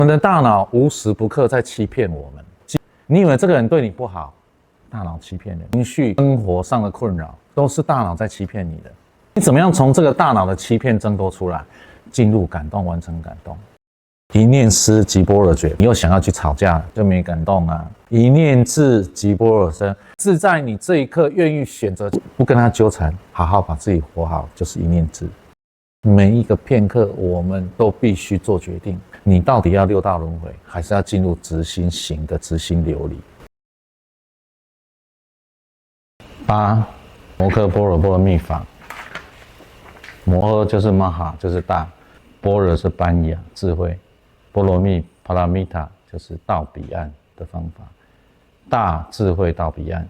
我们的大脑无时不刻在欺骗我们。你以为这个人对你不好，大脑欺骗人。情绪、生活上的困扰，都是大脑在欺骗你的。你怎么样从这个大脑的欺骗挣脱出来，进入感动，完成感动？一念思即般若觉，你又想要去吵架，就没感动啊。一念智即般若生，自在你这一刻愿意选择不跟他纠缠，好好把自己活好，就是一念智。每一个片刻，我们都必须做决定：你到底要六道轮回，还是要进入直心行的直心流里？8摩诃般若波罗蜜法。摩诃就是玛哈，就是大；般若是般若智慧；波罗蜜帕拉蜜塔就是到彼岸的方法。大智慧到彼岸，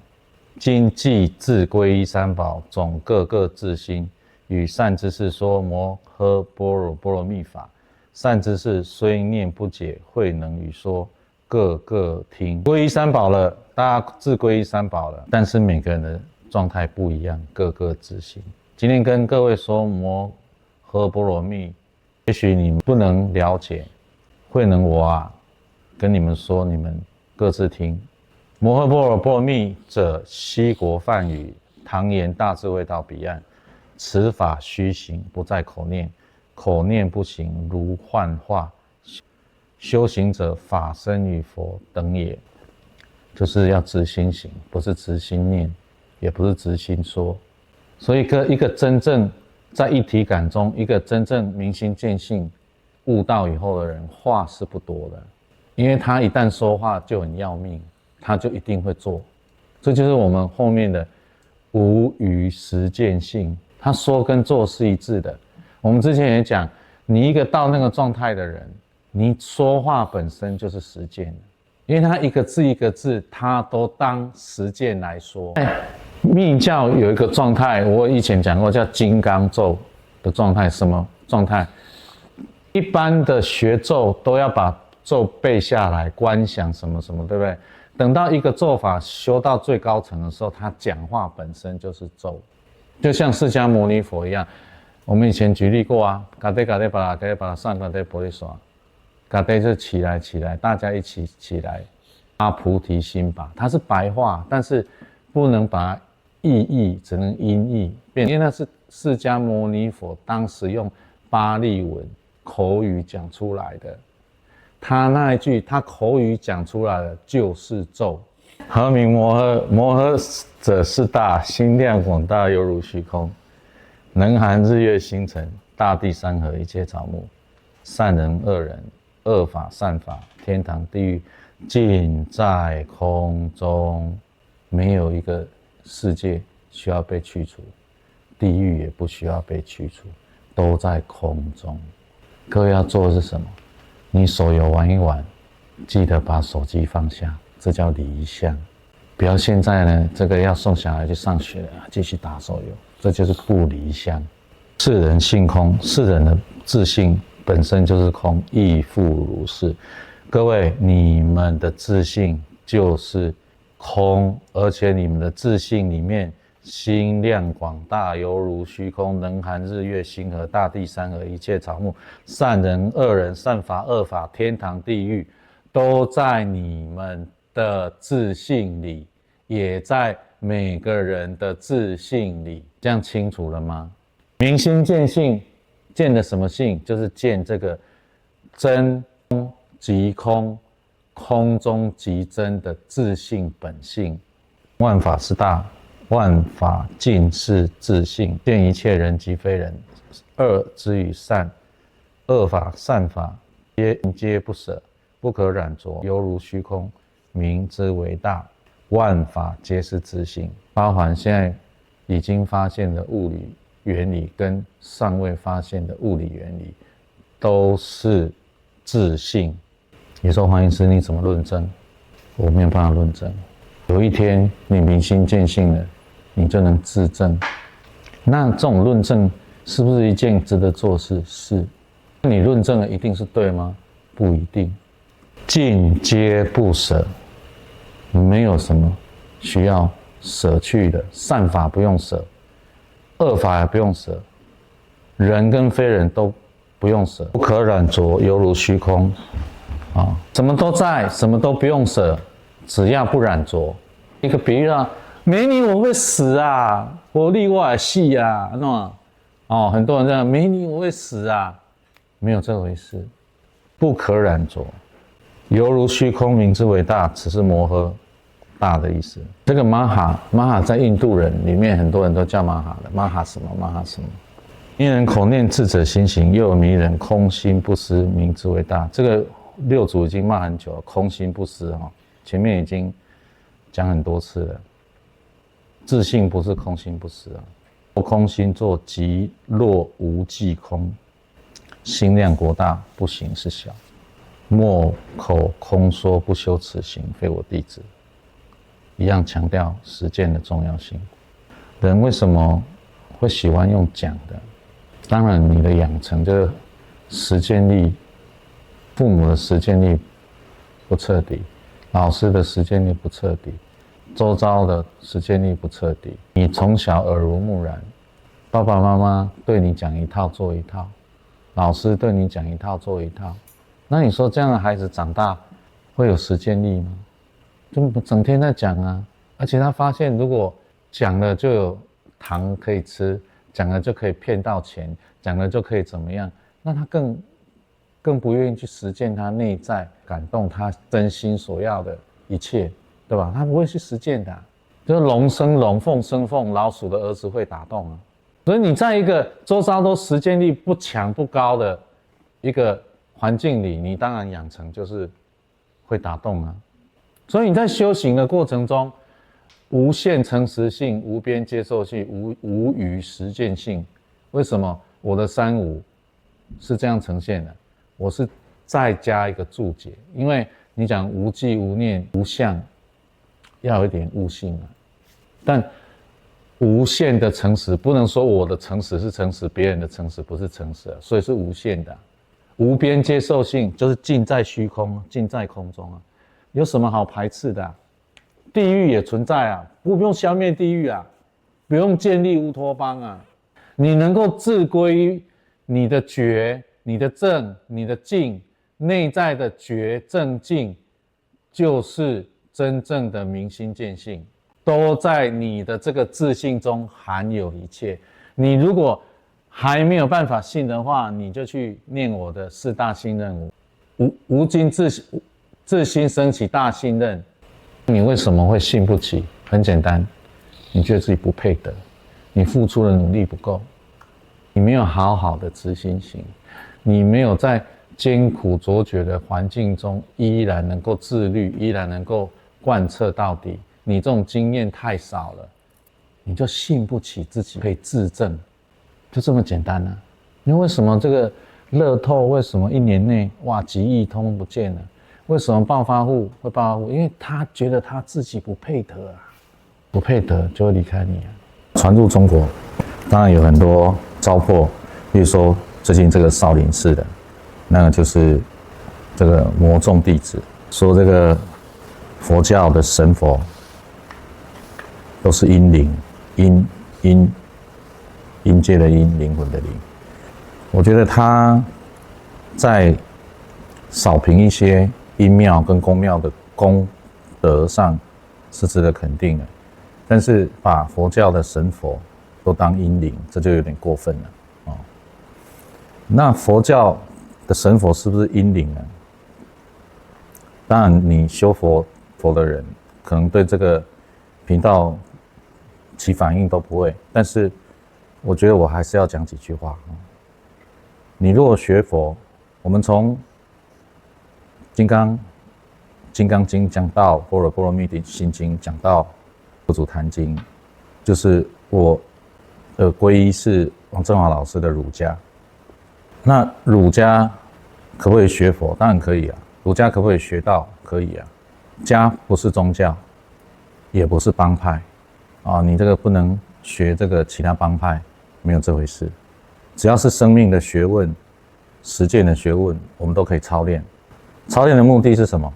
今既自皈依三宝，总各个自心。与善知识说摩诃般若波罗蜜法，善知识虽念不解，慧能语说，各个听。皈依三宝了，大家自皈依三宝了，但是每个人的状态不一样，各个自心。今天跟各位说摩诃波罗蜜，也许你们不能了解，慧能我啊，跟你们说，你们各自听。摩诃般若波罗蜜者，西国梵语，唐言大智慧到彼岸。此法须行，不在口念，口念不行，如幻化。修行者，法身与佛等也。就是要直心行，不是直心念，也不是直心说。所以一个真正在一体感中，一个真正明心见性、悟道以后的人，话是不多的，因为他一旦说话就很要命，他就一定会做。这就是我们后面的无余实践性。他说跟做是一致的。我们之前也讲，你一个到那个状态的人，你说话本身就是实践，因为他一个字一个字，他都当实践来说。密教有一个状态，我以前讲过，叫金刚咒的状态。什么状态？一般的学咒都要把咒背下来，观想什么什么，对不对？等到一个咒法修到最高层的时候，他讲话本身就是咒。就像释迦牟尼佛一样，我们以前举例过啊，嘎爹嘎爹巴拉嘎爹巴拉上嘎爹婆利耍，嘎爹就起来起来，大家一起起来，发菩提心吧。它是白话，但是不能把它意译，只能音译变，因为那是释迦牟尼佛当时用巴利文口语讲出来的。他那一句，他口语讲出来的就是咒。何名摩诃？摩诃者是大，心量广大，犹如虚空，能含日月星辰，大地山河，一切草木。善人恶人，恶法善法，天堂地狱，尽在空中。没有一个世界需要被去除，地狱也不需要被去除，都在空中。各位要做的是什么？你手游玩一玩，记得把手机放下。这叫离相，不要现在呢，这个要送小孩去上学了，继续打手游，这就是不离相。世人性空，世人的自信本身就是空，亦复如是。各位，你们的自信就是空，而且你们的自信里面，心量广大，犹如虚空，能含日月星河，大地山河，一切草木。善人恶人，善法恶法，天堂地狱，都在你们的自信里，也在每个人的自信里。这样清楚了吗？明心见性，见的什么性？就是见这个真即空，空中即真的自性本性。万法是大，万法尽是自性。见一切人即非人，恶之与善，恶法善法皆不舍，不可染着，犹如虚空，名之为大。万法皆是自性，包含现在已经发现的物理原理跟尚未发现的物理原理，都是自性。你说黄医师你怎么论证？我没有办法论证。有一天你明心见性了，你就能自证。那这种论证是不是一件值得做事？是。你论证了一定是对吗？不一定。尽皆不舍，没有什么需要舍去的。善法不用舍，恶法也不用舍，人跟非人都不用舍。不可染着，犹如虚空。啊，什么都在，什么都不用舍，只要不染着。一个比喻啊，没你我会死啊，我例外戏啊，那么哦，很多人这样，没你我会死啊，没有这回事，不可染着，犹如虚空，名之为大，此是摩诃大的意思。这个玛哈在印度人里面很多人都叫玛哈的，玛哈什么玛哈什么。因人口念，智者心行，又有迷人，空心不思，名之为大。这个六祖已经骂很久了，空心不思哈，前面已经讲很多次了。自信不是空心不思啊，空心作极若无际空，心量国大，不行是小。莫口空说不修此行，非我弟子。一样强调实践的重要性。人为什么会喜欢用讲的？当然，你的养成就是实践力，父母的实践力不彻底，老师的实践力不彻底，周遭的实践力不彻底。你从小耳濡目染，爸爸妈妈对你讲一套做一套，老师对你讲一套做一套，那你说这样的孩子长大会有实践力吗？就整天在讲啊，而且他发现如果讲了就有糖可以吃，讲了就可以骗到钱，讲了就可以怎么样，那他更不愿意去实践他内在感动他真心所要的一切，对吧？他不会去实践的，就是龙生龙，凤生凤，老鼠的儿子会打洞啊。所以你在一个周遭都实践力不强不高的一个环境里，你当然养成就是会打洞啊。所以你在修行的过程中，无限诚实性、无边接受性、无余实践性。为什么我的三无是这样呈现的？我是再加一个注解，因为你讲无记、无念、无相，要有一点悟性啊。但无限的诚实，不能说我的诚实是诚实，别人的诚实不是诚实啊，所以是无限的。无边接受性就是尽在虚空，尽在空中啊，有什么好排斥的啊？地狱也存在啊，不用消灭地狱啊，不用建立乌托邦啊，你能够自归你的觉、你的正、你的静，内在的觉、正、静，就是真正的明心见性，都在你的这个自信中含有一切。你如果还没有办法信的话，你就去念我的四大信任无尽自心升起大信任。你为什么会信不起？很简单，你觉得自己不配得，你付出的努力不够，你没有好好的执行行，你没有在艰苦卓绝的环境中依然能够自律，依然能够贯彻到底，你这种经验太少了，你就信不起自己可以自证，就这么简单啊。因为为什么这个乐透为什么1年内哇几亿通通不见了？为什么暴发户会暴发户？因为他觉得他自己不配得啊，不配得就会离开你啊。传入中国，当然有很多糟粕，比如说最近这个少林寺的，那个就是这个魔众弟子说这个佛教的神佛都是阴灵，阴界的阴，灵魂的灵。我觉得他在少评一些阴庙跟公庙的功德上是值得肯定的，但是把佛教的神佛都当阴灵，这就有点过分了哦。那佛教的神佛是不是阴灵呢？当然，你修佛的人可能对这个频道起反应都不会，但是我觉得我还是要讲几句话。你如果学佛，我们从金刚经讲到般若波罗蜜心经，讲到佛祖坛经，就是我的皈依是王振华老师的儒家。那儒家可不可以学佛？当然可以啊。儒家可不可以学道？可以啊。家不是宗教，也不是帮派啊，你这个不能学这个其他帮派，没有这回事。只要是生命的学问、实践的学问，我们都可以操练。操练的目的是什么？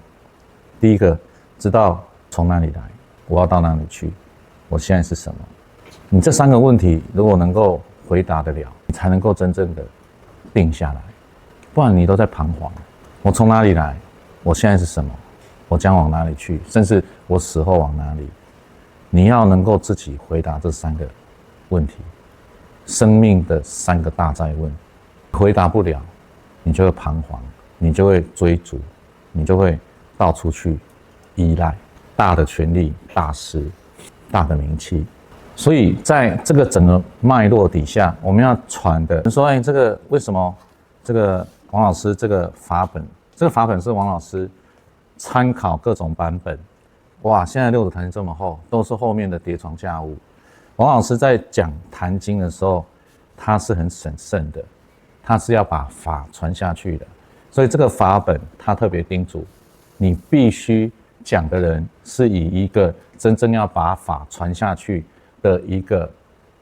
第一个，知道从哪里来，我要到哪里去，我现在是什么。你这3个问题如果能够回答得了，你才能够真正的定下来，不然你都在彷徨。我从哪里来？我现在是什么？我将往哪里去？甚至我死后往哪里？你要能够自己回答这3个问题，生命的3个大哉问。回答不了，你就会彷徨，你就会追逐，你就会到处去依赖大的权力、大事、大的名气。所以在这个整个脉络底下，我们要传的说，哎，这个为什么这个王老师这个法本，这个法本是王老师参考各种版本。哇，现在六祖坛经这么厚，都是后面的叠床架屋。王老师在讲坛经的时候，他是很审慎的，他是要把法传下去的。所以这个法本，他特别叮嘱，你必须讲的人是以一个真正要把法传下去的一个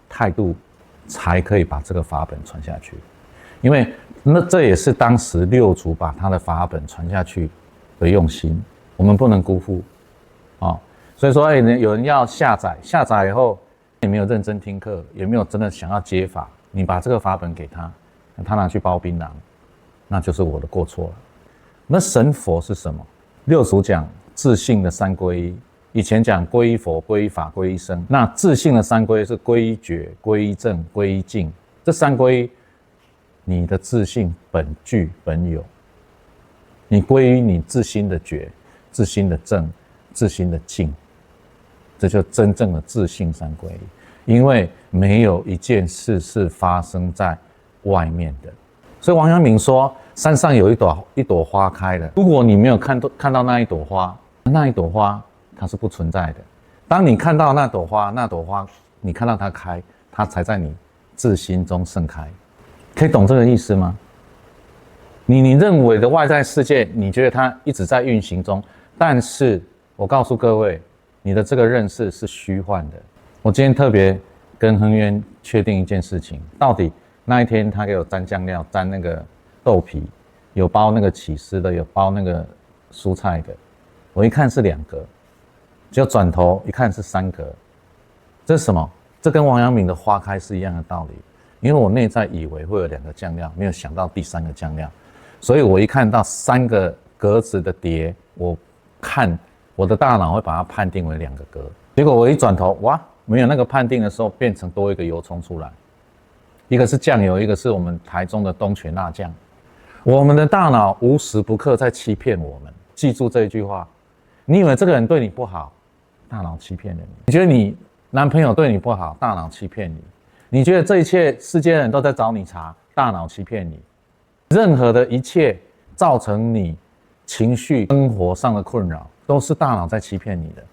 态度，才可以把这个法本传下去。因为这也是当时六祖把他的法本传下去的用心，我们不能辜负啊。所以说，有人要下载以后，也没有认真听课，也没有真的想要接法，你把这个法本给他，他拿去包槟榔，那就是我的过错了。那神佛是什么？六祖讲自性的3皈依。以前讲皈依佛、皈依法、皈依僧，那自性的3皈依是皈依觉、皈依正、皈依净。这3皈依，你的自性本具本有，你皈依你自心的觉、自心的正、自心的净，这就真正的自性3皈依。因为没有一件事是发生在外面的，所以王阳明说，山上有一朵花开了，如果你没有看到那一朵花，它是不存在的。当你看到那朵花，你看到它开，它才在你自心中盛开。可以懂这个意思吗？你认为的外在世界，你觉得它一直在运行中，但是我告诉各位，你的这个认识是虚幻的。我今天特别跟亨渊确定一件事情，到底那一天他给我沾酱料，沾那个豆皮，有包那个起司的，有包那个蔬菜的，我一看是2格。就转头一看是3格，这是什么？这跟王阳明的花开是一样的道理。因为我内在以为会有2个酱料，没有想到第3个酱料，所以我一看到3个格子的碟，我的大脑会把它判定为2个格。结果我一转头，哇，没有那个判定的时候，变成多一个油葱出来，一个是酱油，一个是我们台中的东泉辣酱。我们的大脑无时不刻在欺骗我们，记住这一句话。你以为这个人对你不好，大脑欺骗了你。你觉得你男朋友对你不好，大脑欺骗你。你觉得这一切世间人都在找你茬，大脑欺骗你。任何的一切造成你情绪生活上的困扰，都是大脑在欺骗你的。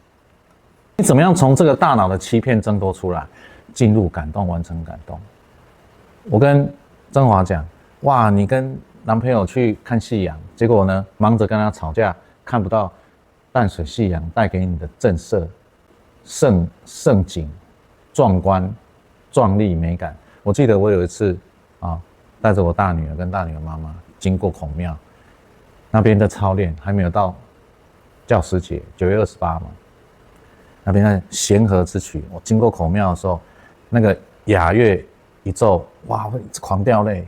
你怎么样从这个大脑的欺骗挣脱出来，进入感动，完成感动？我跟曾华讲，哇，你跟男朋友去看夕阳，结果呢，忙着跟他吵架，看不到淡水夕阳带给你的震慑、盛景、壮观、壮丽、美感。我记得我有一次带着我大女儿跟大女儿妈妈经过孔庙，那边的操练还没有到教师节，9月28嘛，那边的弦和之曲，我经过孔庙的时候，那个雅乐一奏，哇，会狂掉泪。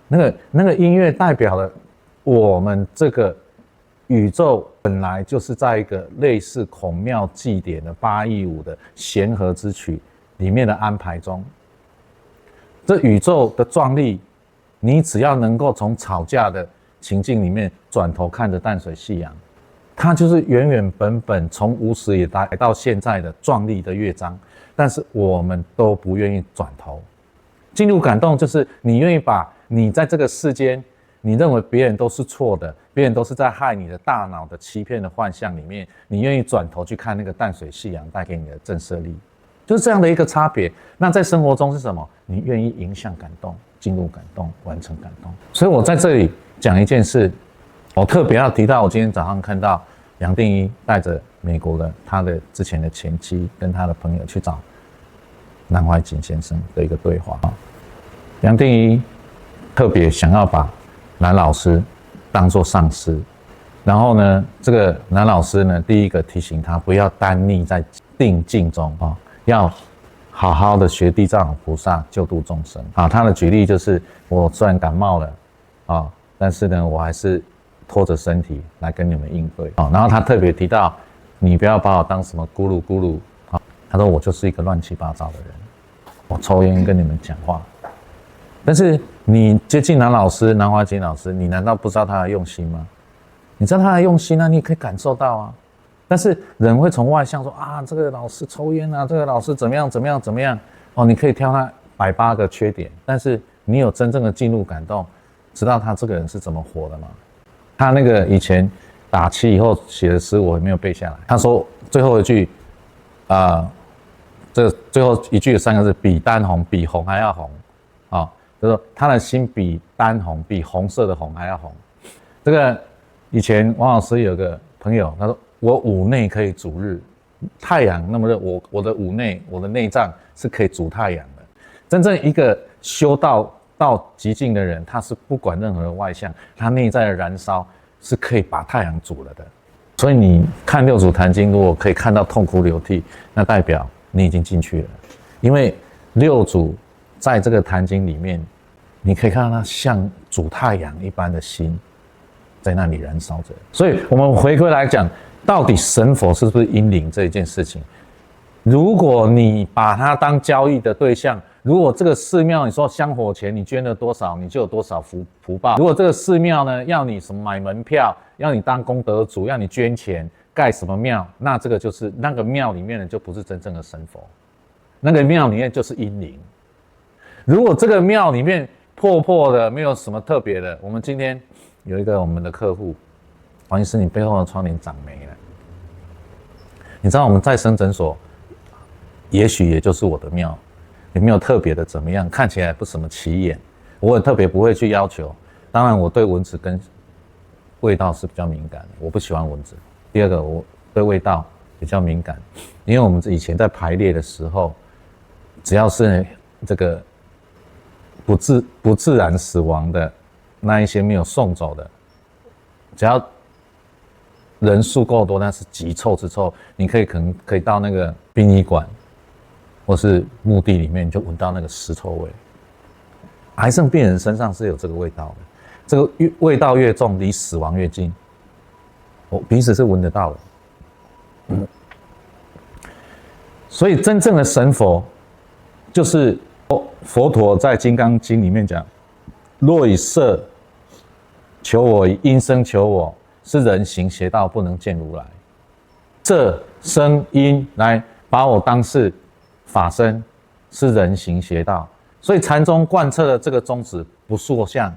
那个音乐代表了我们这个宇宙本来就是在一个类似孔庙祭典的8·5的弦和之曲里面的安排中。这宇宙的壮丽，你只要能够从吵架的情境里面转头看着淡水夕阳，它就是原原本本从无始以来到现在的壮丽的乐章。但是我们都不愿意转头进入感动，就是你愿意把你在这个世间你认为别人都是错的，别人都是在害你的大脑的欺骗的幻象里面，你愿意转头去看那个淡水夕阳带给你的震慑力，就是这样的一个差别。那在生活中是什么？你愿意迎向感动，进入感动，完成感动。所以我在这里讲一件事，我特别要提到，我今天早上看到杨定一带着美国的他的之前的前妻跟他的朋友去找南怀瑾先生的一个对话。杨定一特别想要把南老师当作上师，然后呢，这个南老师呢，第一个提醒他不要单溺在定境中要好好的学地藏王菩萨救度众生他的举例就是，我虽然感冒了但是呢，我还是拖着身体来跟你们应对。然后他特别提到，你不要把我当什么咕噜咕噜。他说我就是一个乱七八糟的人，我抽烟跟你们讲话。但是你接近南华锦老师，你难道不知道他的用心吗？你知道他的用心啊，你也可以感受到啊。但是人会从外向说啊，这个老师抽烟啊，这个老师怎么样。你可以挑他108个缺点，但是你有真正的进入感动，知道他这个人是怎么活的吗？他那个以前打气以后写的诗我也没有背下来。他说最后一句，这最后一句的3个字，比丹红，比红还要红，就是说他的心比丹红，比红色的红还要红。这个以前王老师有个朋友，他说我五内可以主日，太阳那么热，我的五内，我的内脏是可以主太阳的。真正一个修道到极境的人，他是不管任何的外向，他内在的燃烧是可以把太阳煮了的。所以你看六祖坛经，如果可以看到痛哭流涕，那代表你已经进去了。因为六祖在这个坛经里面，你可以看到他像煮太阳一般的心在那里燃烧着。所以我们回归来讲，到底神佛是不是阴灵这一件事情，如果你把它当交易的对象，如果这个寺庙你说香火钱你捐了多少，你就有多少福报。如果这个寺庙呢要你什么买门票，要你当功德主，要你捐钱盖什么庙，那这个就是那个庙里面的就不是真正的神佛，那个庙里面就是阴灵。如果这个庙里面破破的，没有什么特别的，我们今天有一个我们的客户，黄医师，你背后的窗帘长霉了。你知道我们再生诊所，也许也就是我的庙，也没有特别的怎么样，看起来不什么起眼，我也特别不会去要求。当然，我对蚊子跟味道是比较敏感的，我不喜欢蚊子。第二个，我对味道比较敏感，因为我们以前在排列的时候，只要是这个不自然死亡的那一些没有送走的，只要人数够多，那是极臭之臭，你可能可以到那个殡仪馆或是墓地里面，你就闻到那个尸臭味。癌症病人身上是有这个味道的，这个味道越重，离死亡越近。我鼻子是闻得到的。所以真正的神佛，就是佛陀在《金刚经》里面讲：若以色求我，以音声求我，是人行邪道，不能见如来。这声音来把我当是法身，是人行邪道。所以禅宗贯彻的这个宗旨，不塑像，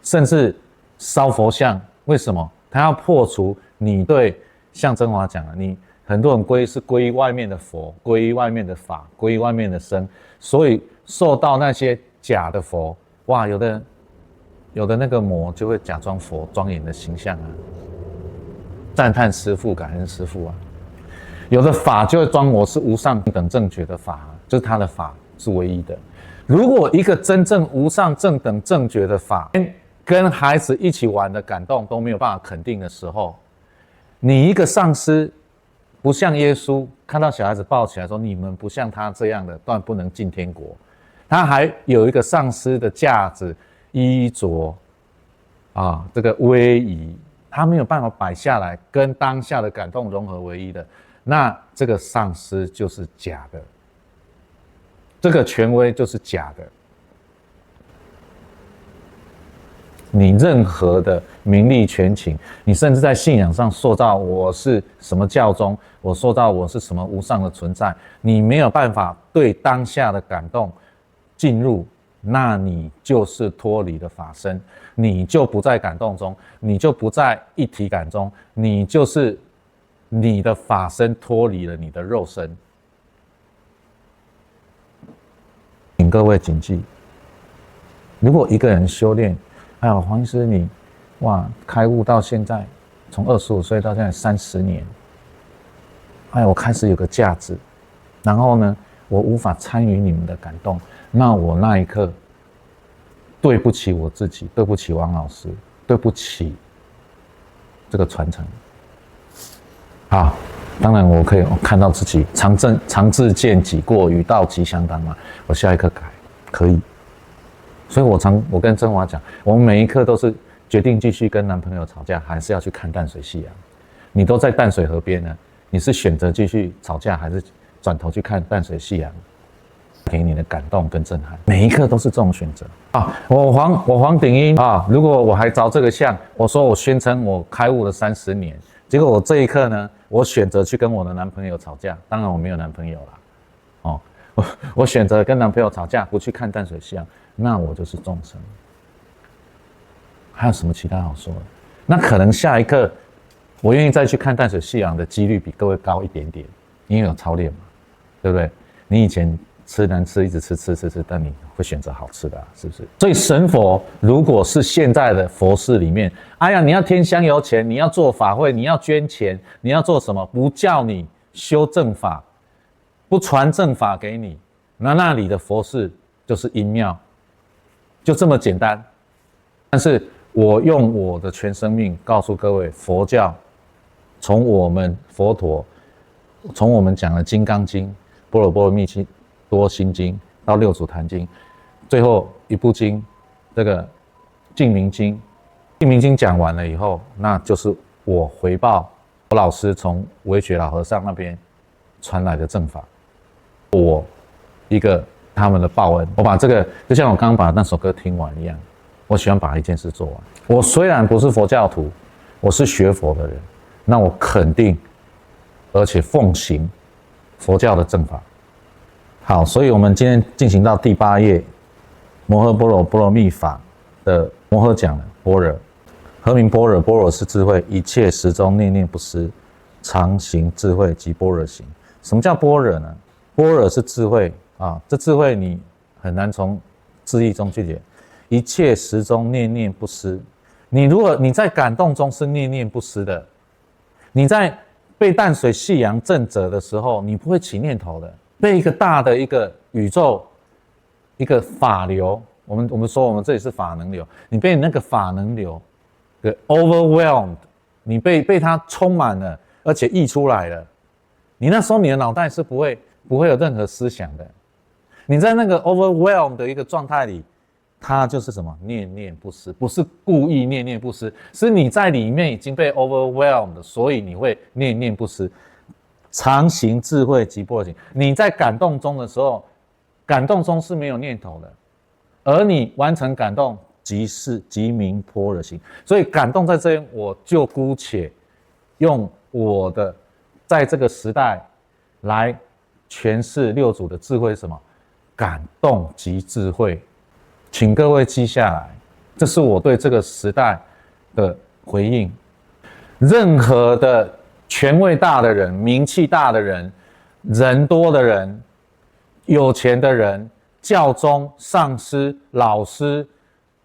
甚至烧佛像。为什么？他要破除你对，像真华讲的，你很多人归于外面的佛，归于外面的法，归于外面的僧，所以受到那些假的佛，哇，有的那个魔就会假装佛庄严的形象啊，赞叹师父，感恩师父啊。有的法就会装我是无上等正觉的法，就是他的法是唯一的。如果一个真正无上正等正觉的法，跟孩子一起玩的感动都没有办法肯定的时候，你一个上师不像耶稣看到小孩子抱起来说你们不像他这样的，当然不能进天国。他还有一个上师的架子、衣着这个威仪，他没有办法摆下来，跟当下的感动融合为一的，那这个上师就是假的，这个权威就是假的。你任何的名利权情，你甚至在信仰上塑造我是什么教宗，我塑造我是什么无上的存在，你没有办法对当下的感动进入，那你就是脱离了法身，你就不在感动中，你就不在一体感中，你就是你的法身脱离了你的肉身。请各位谨记，如果一个人修炼，黄医师你开悟到现在，从25岁到现在30年，我开始有个价值，然后呢，我无法参与你们的感动，那我那一刻对不起我自己，对不起王老师，对不起这个传承。好，当然我可以看到自己常自见己过，与道即相当嘛，我下一刻改可以。所以我跟真华讲，我们每一刻都是决定继续跟男朋友吵架，还是要去看淡水夕阳？你都在淡水河边了，你是选择继续吵架，还是转头去看淡水夕阳？给你的感动跟震撼，每一刻都是这种选择啊！我黄鼎英啊！如果我还着这个相，我说我宣称我开悟了30年，结果我这一刻呢，我选择去跟我的男朋友吵架。当然我没有男朋友啦，哦，我选择跟男朋友吵架，不去看淡水夕阳，那我就是众生。还有什么其他好说的？那可能下一刻，我愿意再去看淡水夕阳的几率比各位高一点点，因为有操练嘛，对不对？你以前吃难吃，一直吃，但你会选择好吃的是不是？所以神佛如果是现在的佛寺里面，哎呀，你要添香油钱，你要做法会，你要捐钱，你要做什么？不叫你修正法，不传正法给你，那里的佛寺就是阴庙，就这么简单。但是我用我的全生命告诉各位，佛教从我们佛陀，从我们讲的《金刚经》、《般若波罗蜜多心经》到《六祖坛经》，最后一部经，这个《净明经》。《净明经》讲完了以后，那就是我回报我老师从维觉老和尚那边传来的正法，我一个他们的报恩。我把这个就像我刚刚把那首歌听完一样，我喜欢把一件事做完。我虽然不是佛教徒，我是学佛的人，那我肯定而且奉行佛教的正法。好，所以我们今天进行到第8页，摩诃般若波罗蜜法的摩诃讲了般若。何名般若？般若是智慧，一切时中念念不失，常行智慧即般若行。什么叫般若呢？般若是智慧啊，这智慧你很难从字义中去解。一切时中念念不失，如果你在感动中是念念不失的，你在被淡水夕阳震折的时候，你不会起念头的。被一个大的一个宇宙，一个法流，我们说我们这里是法能流，你被那个法能流给 overwhelmed， 你被它充满了，而且溢出来了，你那时候你的脑袋是不会有任何思想的。你在那个 overwhelmed 的一个状态里，它就是什么？念念不失，不是故意念念不失，是你在里面已经被 overwhelmed， 所以你会念念不失。常行智慧即般若行。你在感动中的时候，感动中是没有念头的，而你完成感动即名般若行。所以感动在这边，我就姑且用我的在这个时代来诠释六祖的智慧是什么？感动即智慧。请各位记下来，这是我对这个时代的回应。任何的权位大的人、名气大的人、人多的人、有钱的人、教宗、上师、老师、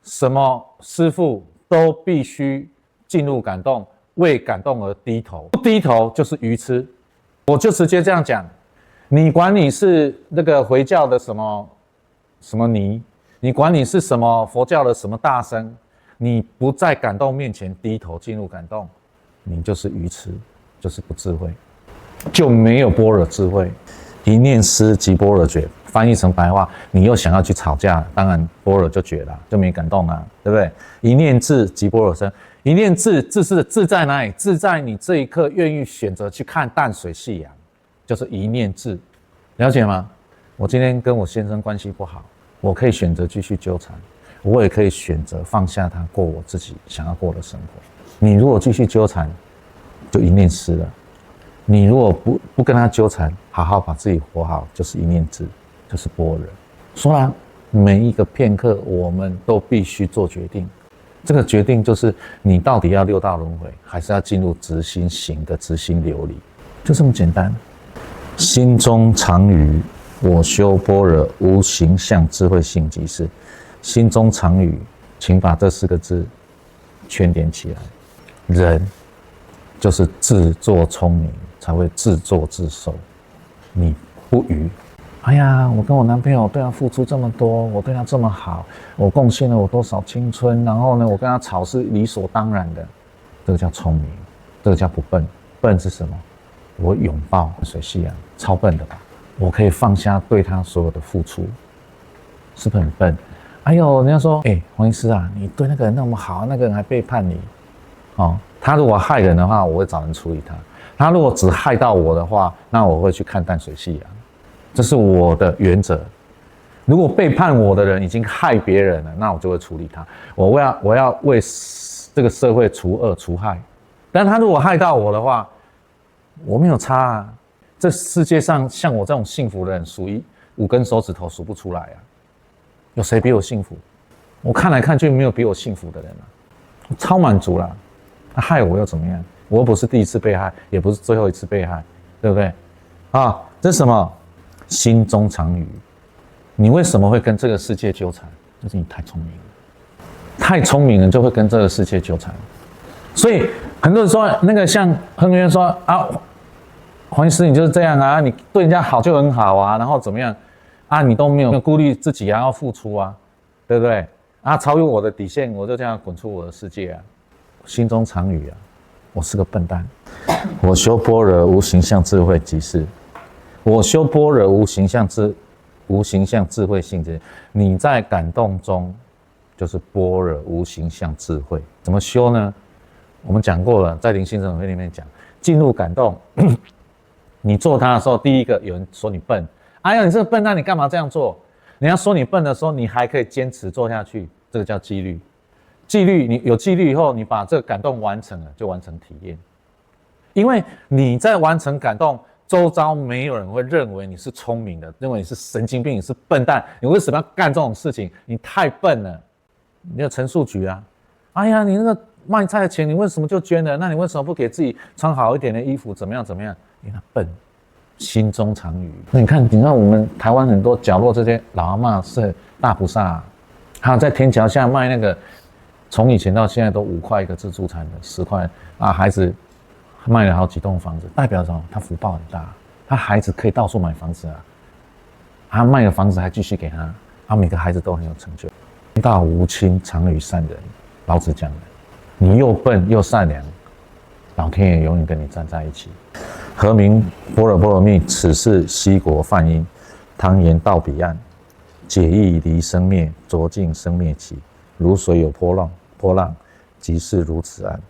什么师父都必须进入感动，为感动而低头。不低头就是愚痴。我就直接这样讲，你管你是那个回教的什么尼，你管你是什么佛教的什么大僧，你不在感动面前低头进入感动，你就是愚痴，就是不智慧，就没有般若智慧。一念失即般若觉，翻译成白话，你又想要去吵架，当然般若就绝了，就没感动了，对不对？一念智即般若生，一念智是智在哪里？智在你这一刻愿意选择去看淡水夕阳，就是一念智，了解吗？我今天跟我先生关系不好，我可以选择继续纠缠，我也可以选择放下他，过我自己想要过的生活。你如果继续纠缠，就一念失了。你如果不跟他纠缠，好好把自己活好，就是一念智，就是般若。说了，每一个片刻我们都必须做决定，这个决定就是你到底要六道轮回，还是要进入直心行的直心流里，就这么简单。心中常语，我修般若，无形象智慧性即是。心中常语，请把这4个字圈点起来。人就是自作聪明，才会自作自受。你不愚，哎呀，我跟我男朋友对他付出这么多，我对他这么好，我贡献了我多少青春，然后呢，我跟他吵是理所当然的，这个叫聪明，这个叫不笨。笨是什么？我拥抱水夕阳，超笨的吧？我可以放下对他所有的付出，是不是很笨？哎呦，人家说，黄医师啊，你对那个人那么好，那个人还背叛你，哦，他如果害人的话，我会找人处理他；他如果只害到我的话，那我会去看淡水夕阳，这是我的原则。如果背叛我的人已经害别人了，那我就会处理他。我要为这个社会除恶除害。但他如果害到我的话，我没有差啊。这世界上像我这种幸福的人，数5根手指头数不出来啊。有谁比我幸福？我看来看去没有比我幸福的人啊。我超满足啦。他害我又怎么样？我又不是第一次被害，也不是最后一次被害，对不对？啊，这是什么？心中藏鱼。你为什么会跟这个世界纠缠？就是你太聪明了。太聪明了就会跟这个世界纠缠。所以很多人说，那个像很多人说啊，黄医师你就是这样啊，你对人家好就很好啊，然后怎么样啊，你都没有顾虑自己啊，要付出啊，对不对？啊，超越我的底线，我就这样滚出我的世界啊，心中藏语啊，我是个笨蛋。我修般若无形象智慧即是，我修般若无形象智慧性质，你在感动中就是般若无形象智慧。怎么修呢？我们讲过了，在灵性生活会里面讲，进入感动，你做它的时候，第一个有人说你笨，哎呀，你这个笨蛋，你干嘛这样做？人家说你笨的时候，你还可以坚持做下去，这个叫纪律。纪律，你有纪律以后，你把这个感动完成了，就完成体验。因为你在完成感动，周遭没有人会认为你是聪明的，认为你是神经病，你是笨蛋，你为什么要干这种事情？你太笨了。你有陈述局啊，哎呀，你那个卖菜的钱，你为什么就捐了？那你为什么不给自己穿好一点的衣服？怎么样？因为他笨，心中藏鱼。那你看我们台湾很多角落这些老阿嬷是大菩萨，还有在天桥下卖那个，从以前到现在都5块一个自助餐的，10块啊，孩子卖了好几栋房子，代表什么？他福报很大，他孩子可以到处买房子啊，他卖了房子还继续给他，每个孩子都很有成就。大无亲，常与善人。老子讲的，你又笨又善良，老天爷永远跟你站在一起。何名般若波罗蜜？此是西国梵音。汤言到彼岸，解义离生灭，浊尽生灭起。如水有波浪，即是如此岸。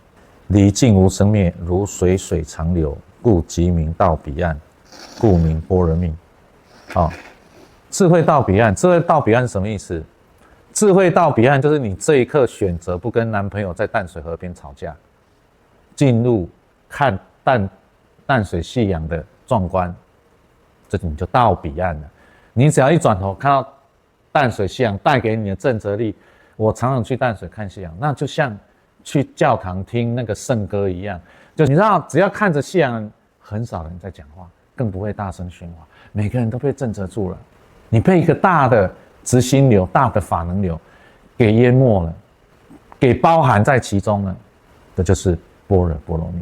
离尽无生灭，如水长流，故即名到彼岸，故名般若蜜。智慧到彼岸，智慧到彼岸是什么意思？智慧到彼岸就是你这一刻选择不跟男朋友在淡水河边吵架，进入看淡水夕阳的壮观，这你就到彼岸了。你只要一转头看到淡水夕阳带给你的震慑力，我常常去淡水看夕阳，那就像去教堂听那个圣歌一样，就你知道，只要看着夕阳，很少人在讲话，更不会大声喧哗，每个人都被震慑住了。你被一个大的直心流、大的法能流给淹没了，给包含在其中了，这就是般若波罗蜜。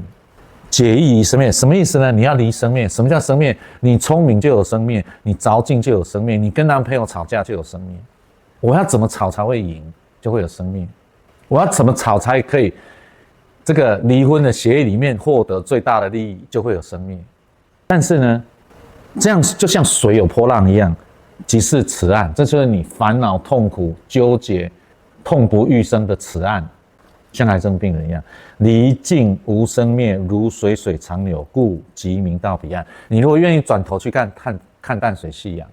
解义离生灭，什么意思呢？你要离生灭。什么叫生灭？你聪明就有生灭，你着境就有生灭，你跟男朋友吵架就有生灭。我要怎么吵才会赢，就会有生灭。我要怎么吵才可以这个离婚的协议里面获得最大的利益，就会有生灭。但是呢，这样就像水有波浪一样，即是此岸，这就是你烦恼、痛苦、纠结、痛不欲生的此岸，像癌症病人一样，离尽无生灭，如水长流，故即名到彼岸。你如果愿意转头去看淡水夕阳，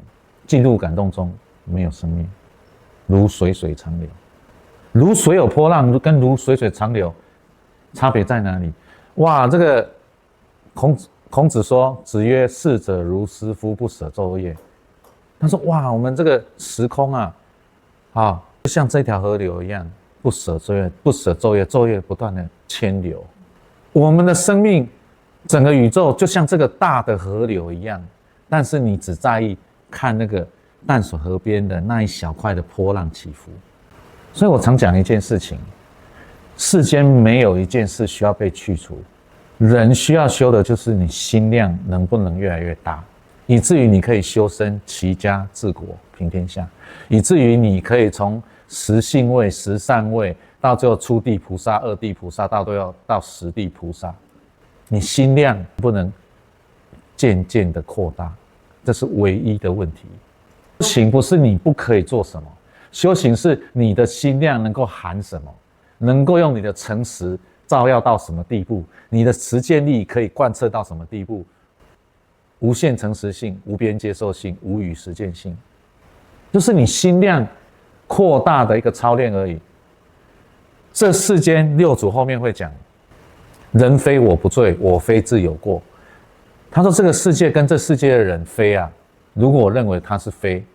进入感动中，没有生灭，如水长流。如水有波浪，跟如水长流差别在哪里？哇，这个孔子说：“子曰，逝者如斯夫，不舍昼夜。”他说：“哇，我们这个时空啊，就像这条河流一样，不舍昼夜，昼夜不断的牵流。我们的生命，整个宇宙就像这个大的河流一样，但是你只在意看那个淡水河边的那一小块的波浪起伏。所以我常讲一件事情：世间没有一件事需要被去除，人需要修的就是你心量能不能越来越大。”以至于你可以修身齐家治国平天下，以至于你可以从10性位、10善位，到最后初地菩萨、2地菩萨，到最后到10地菩萨，你心量不能渐渐的扩大，这是唯一的问题。修行不是你不可以做什么，修行是你的心量能够含什么，能够用你的诚实照耀到什么地步，你的实践力可以贯彻到什么地步。无限诚实性、无边接受性、无语实践性，就是你心量扩大的一个操练而已。这世间六祖后面会讲，人非我不罪，我非自有过。他说这个世界跟这世界的人非啊，如果我认为他是非，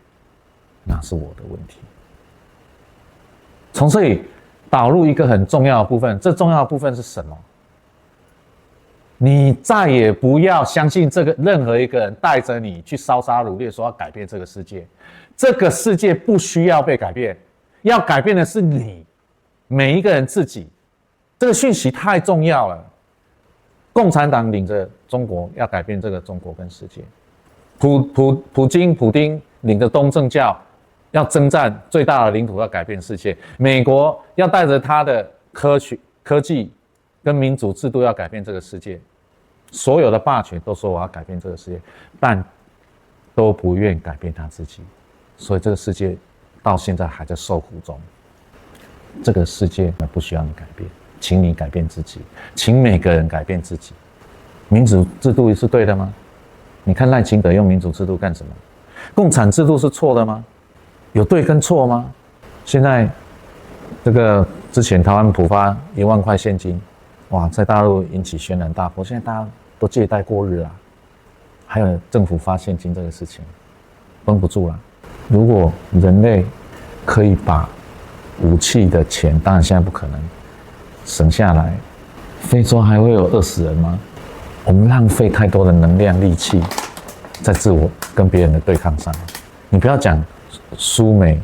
那是我的问题。从这里导入一个很重要的部分，这重要的部分是什么？你再也不要相信任何一个人带着你去烧杀掳掠，说要改变这个世界。这个世界不需要被改变，要改变的是你，每一个人自己。这个讯息太重要了。共产党领着中国要改变这个中国跟世界，普丁领着东正教要征战最大的领土，要改变世界。美国要带着他的科技跟民主制度要改变这个世界。所有的霸权都说我要改变这个世界，但都不愿改变他自己，所以这个世界到现在还在受苦中。这个世界不需要你改变，请你改变自己，请每个人改变自己。民主制度是对的吗？你看赖清德用民主制度干什么？共产制度是错的吗？有对跟错吗？现在这个之前台湾普发1万块现金，哇，在大陆引起轩然大波，现在大家都借贷过日啊，还有政府发现金这个事情，绷不住了。如果人类可以把武器的钱，当然现在不可能省下来，非洲还会有饿死人吗？我们浪费太多的能量力气在自我跟别人的对抗上。你不要讲苏美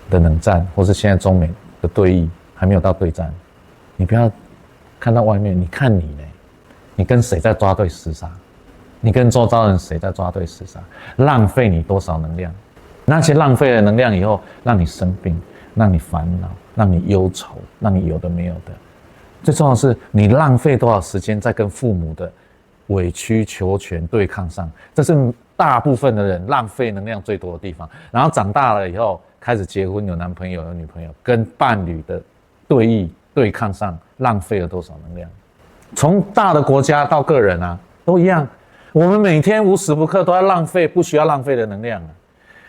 的冷战，或是现在中美的对弈还没有到对战，你不要看到外面，你看你呢？你跟谁在抓对厮杀？你跟周遭人谁在抓对厮杀？浪费你多少能量？那些浪费了能量以后，让你生病，让你烦恼，让你忧愁，让你有的没有的。最重要的是，你浪费多少时间在跟父母的委曲求全对抗上，这是大部分的人浪费能量最多的地方。然后长大了以后，开始结婚，有男朋友有女朋友，跟伴侣的对弈对抗上，浪费了多少能量？从大的国家到个人啊，都一样。我们每天无时不刻都在浪费不需要浪费的能量啊。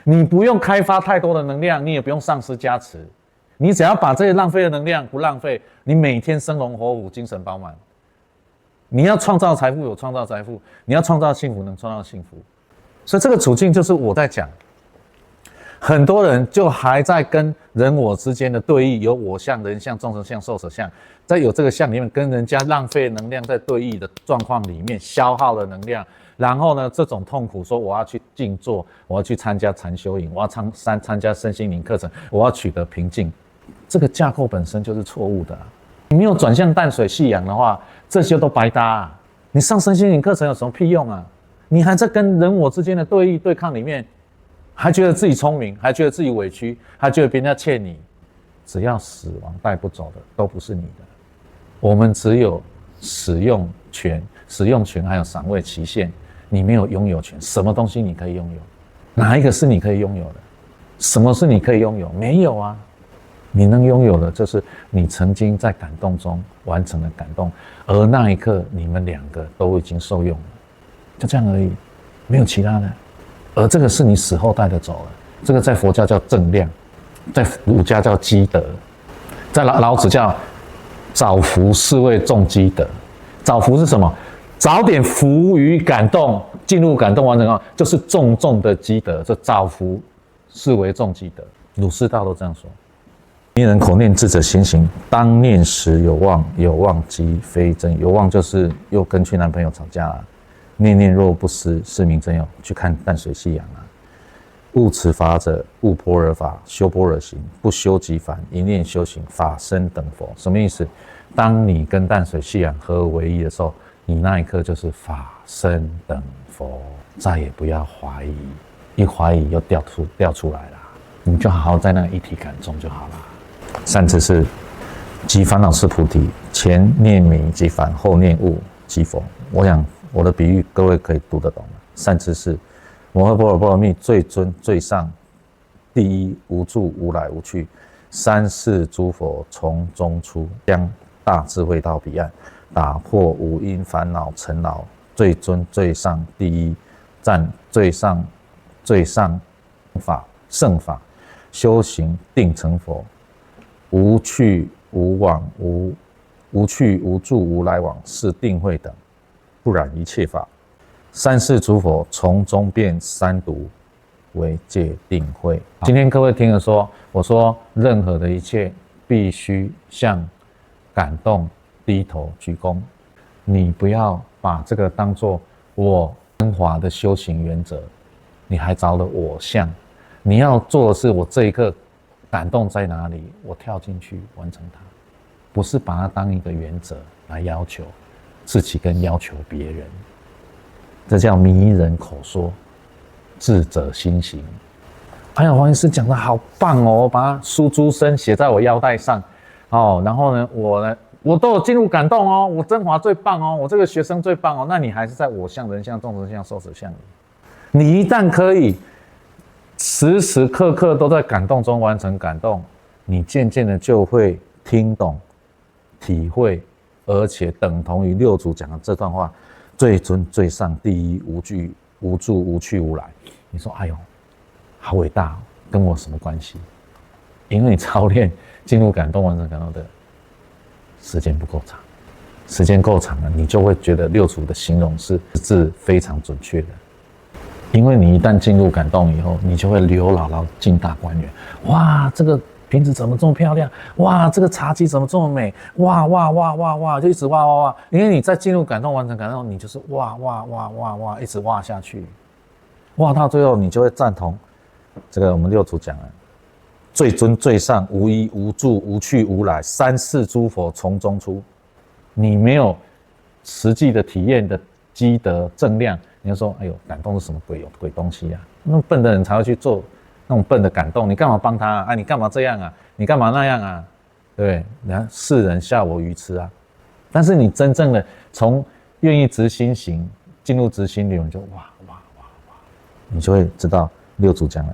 你不用开发太多的能量，你也不用上师加持，你只要把这些浪费的能量不浪费，你每天生龙活虎，精神饱满。你要创造财富有创造财富，你要创造幸福能创造幸福。所以这个处境就是我在讲，很多人就还在跟人我之间的对弈，有我相、人相、众生相、寿者相，在有这个相里面跟人家浪费能量，在对弈的状况里面消耗了能量，然后呢，这种痛苦说我要去静坐，我要去参加禅修营，我要参加身心灵课程，我要取得平静，这个架构本身就是错误的啊。你没有转向淡水信仰的话，这些都白搭啊。你上身心灵课程有什么屁用啊？你还在跟人我之间的对弈对抗里面，还觉得自己聪明，还觉得自己委屈，还觉得别人家欠你。只要死亡带不走的都不是你的，我们只有使用权还有赏味期限，你没有拥有权。什么东西你可以拥有？哪一个是你可以拥有的？什么是你可以拥有？没有啊。你能拥有的就是你曾经在感动中完成了感动，而那一刻你们两个都已经受用了，就这样而已，没有其他的。而这个是你死后带着走了，这个在佛教叫正量，在儒家叫积德，在老子叫早福是谓重积德。早福是什么？早点福于感动，进入感动完成后，就是重重的积德。这早福是为重积德，儒释道都这样说。一人口念智者心行，当念时有望，有望即非真。有望就是又跟去男朋友吵架了，念念若不失，是名真有。去看淡水夕阳啊。悟此法者，悟般若法，修般若行，不修即凡，一念修行，法身等佛。什么意思？当你跟淡水夕阳合而为一的时候，你那一刻就是法身等佛，再也不要怀疑，一怀疑又掉出来了，你就好好在那个一体感中就好了。善知识，即烦恼是菩提，前念明即凡，后念悟即佛。我想我的比喻各位可以读得懂了。善知识，摩诃般若波罗蜜最尊最上第一，无住无来无去；三世诸佛从中出，将大智慧到彼岸，打破五阴烦恼尘劳，最尊最上第一，占最上法圣法，修行定成佛，无去无往，无去无住无来往，是定慧等，不染一切法。三世诸佛从中变三毒，为戒定慧。今天各位听了说，我说任何的一切必须向感动低头鞠躬，你不要把这个当作我升华的修行原则，你还着了我相。你要做的是我这一刻感动在哪里，我跳进去完成它，不是把它当一个原则来要求自己跟要求别人。这叫迷人口说，智者心行。哎呀，黄医师讲的好棒哦，我把它书珠身写在我腰带上，哦，然后呢，我都有进入感动哦，我真华最棒哦，我这个学生最棒哦。那你还是在我相、人相、众生相、寿者相里。你一旦可以时时刻刻都在感动中完成感动，你渐渐的就会听懂、体会，而且等同于六祖讲的这段话。最尊最上第一，无惧无住无去无来。你说哎呦好伟大，跟我什么关系？因为你操练进入感动完成感动的时间不够长，时间够长了，你就会觉得六祖的形容是非常准确的。因为你一旦进入感动以后，你就会刘姥姥进大观园。哇，这个瓶子怎么这么漂亮？哇，这个茶几怎么这么美？哇哇哇哇哇，就一直哇哇哇。因为你在进入感动完成感动，你就是哇哇哇哇哇，一直哇下去，哇到最后你就会赞同这个我们六祖讲的最尊最上，无一无住无去无来，三世诸佛从中出。你没有实际的体验的积德正量，你就说哎呦感动是什么鬼东西啊？那么笨的人才会去做那种笨的感动，你干嘛帮他啊？你干嘛这样啊？你干嘛那样啊？对不对？人家世人笑我愚痴啊。但是你真正的从愿意执心行进入执心流，你就哇哇哇哇，你就会知道六祖讲的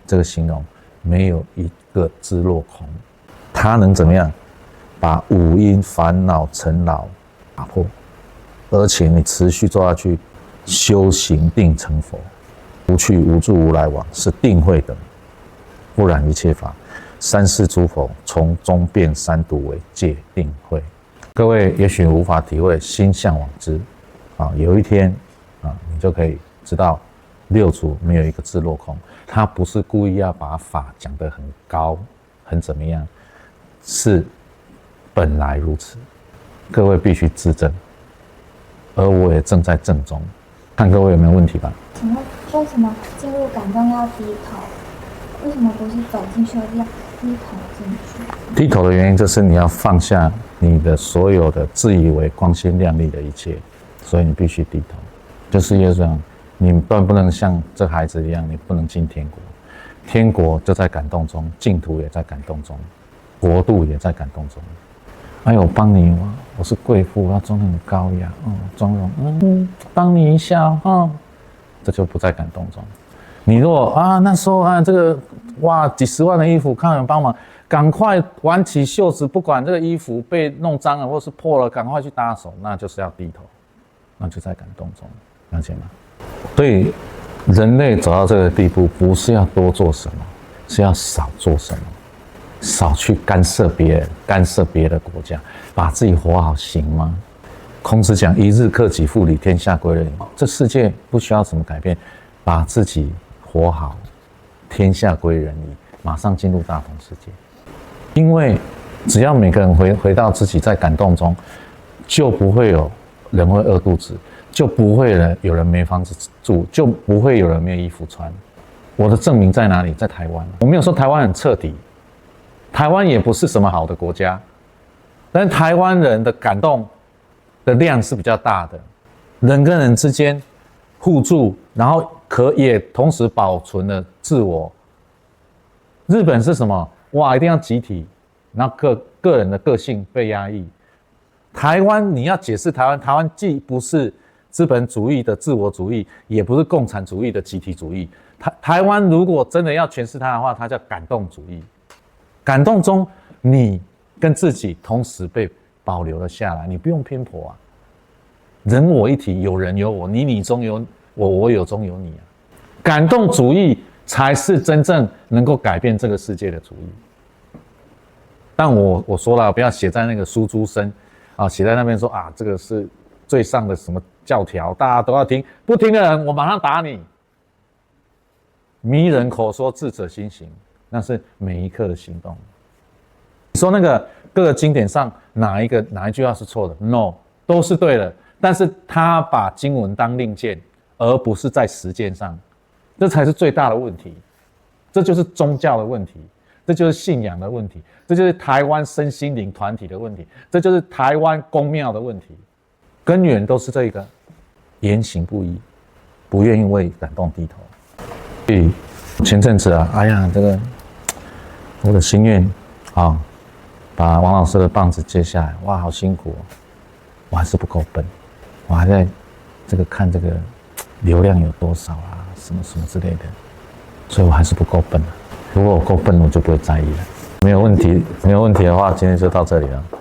这个形容，没有一个自落空，他能怎么样？把五阴烦恼尘劳打破，而且你持续做下去，修行定成佛。无去无住无来往，是定慧等，不染一切法。三世诸佛从中变三毒，为戒定慧。各位也许无法体会，心向往之啊，有一天啊，你就可以知道六祖没有一个字落空，他不是故意要把法讲得很高很怎么样，是本来如此。各位必须自证，而我也正在正中。看各位有没有问题吧？请问为什么进入感动要低头？为什么不是走进去，而是要低头进去？低头的原因就是你要放下你的所有的自以为光鲜亮丽的一切，所以你必须低头。就是因为这样，你不能像这孩子一样，你不能进天国。天国就在感动中，净土也在感动中，国度也在感动中。哎呦，我帮你，我是贵妇，要装很高雅，妆容，帮你一下，这就不在感动中。你若那时候这个哇几十万的衣服，看有人帮忙，赶快挽起袖子，不管这个衣服被弄脏了或是破了，赶快去搭手，那就是要低头，那就在感动中，了解吗？所以人类走到这个地步，不是要多做什么，是要少做什么。少去干涉别人，干涉别的国家，把自己活好行吗？孔子讲一日克己复礼，天下归仁。这世界不需要什么改变，把自己活好，天下归仁矣，马上进入大同世界。因为只要每个人回到自己在感动中，就不会有人会饿肚子，就不会有人没房子住，就不会有人没有衣服穿。我的证明在哪里？在台湾。我没有说台湾很彻底，台湾也不是什么好的国家，但是台湾人的感动的量是比较大的，人跟人之间互助，然后也同时保存了自我。日本是什么？哇，一定要集体，然后个人的个性被压抑。台湾你要解释台湾既不是资本主义的自我主义，也不是共产主义的集体主义。台湾如果真的要诠释它的话，它叫感动主义。感动中，你跟自己同时被保留了下来，你不用偏颇啊。人我一体，有人有我，你中有我，我有中有你啊。感动主义才是真正能够改变这个世界的主义。但我说了，不要写在那个书珠身啊，写在那边说啊，这个是最上的什么教条，大家都要听，不听的人我马上打你。迷人口说，智者心行，那是每一刻的行动。你说那个各个经典上哪一句话是错的 ？No， 都是对的。但是他把经文当令箭，而不是在实践上，这才是最大的问题。这就是宗教的问题，这就是信仰的问题，这就是台湾身心灵团体的问题，这就是台湾公庙的问题。根源都是这个言行不一，不愿意为感动低头。所以前阵子啊，哎呀，这个我的心愿啊，把王老师的棒子接下来，哇，好辛苦哦！我还是不够笨，我还在这个看这个流量有多少啊，什么什么之类的，所以我还是不够笨啊。如果我够笨，我就不会在意了。没有问题的话，今天就到这里了。